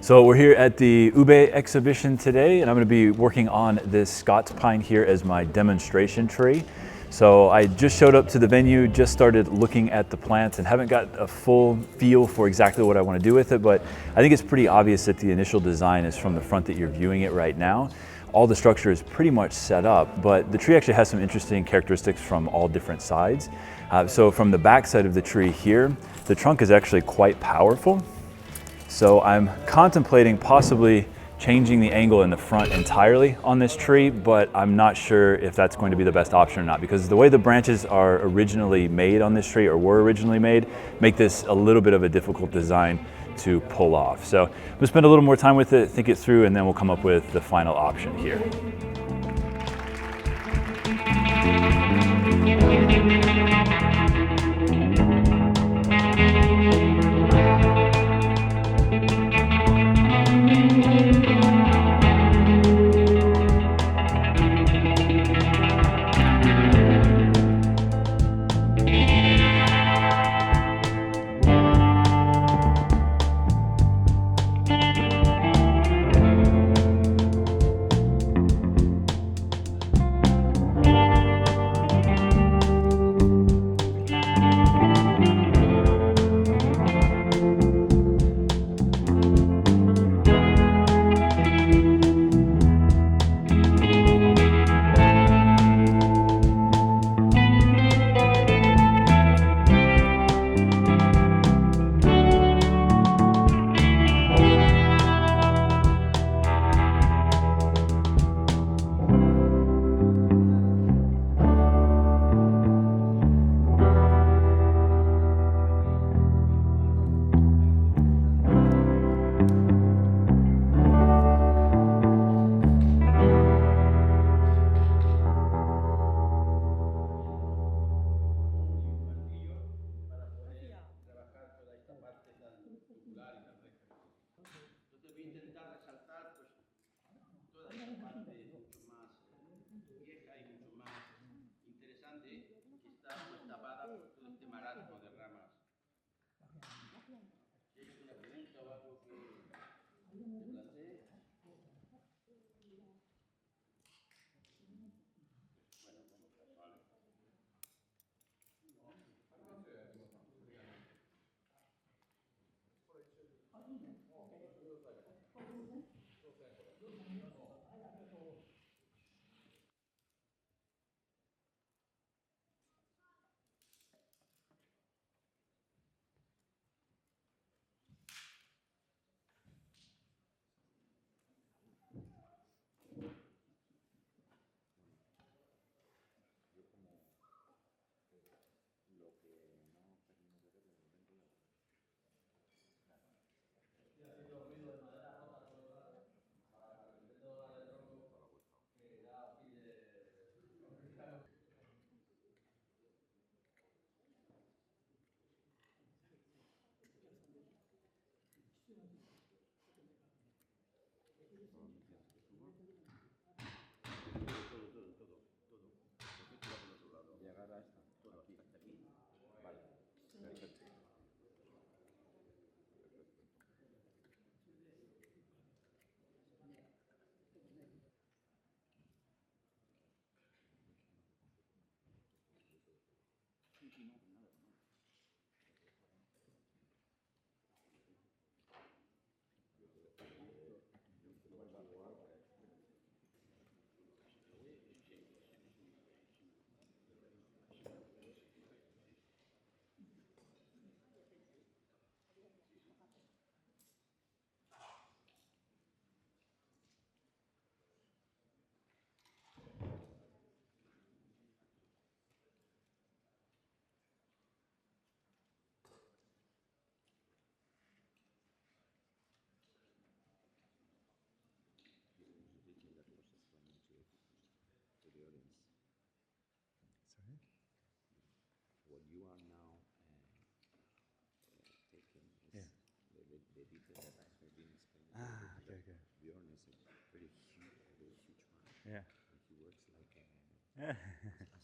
So we're here at the UBE exhibition today, and I'm going to be working on this Scots pine here as my demonstration tree. So I just showed up to the venue, just started looking at the plants and haven't got a full feel for exactly what I want to do with it, but I think it's pretty obvious that the initial design is from the front that you're viewing it right now. All the structure is pretty much set up, but the tree actually has some interesting characteristics from all different sides. So from the back side of the tree here, the trunk is actually quite powerful. So I'm contemplating possibly changing the angle in the front entirely on this tree, but I'm not sure if that's going to be the best option or not, because the way the branches are originally made on this tree, or were originally made, make this a little bit of a difficult design to pull off. So I'm gonna spend a little more time with it, think it through, and then we'll come up with the final option here. What you are now taking is the detail that I've been explaining. Okay. Bjorn is a very huge man. Yeah. And he works like a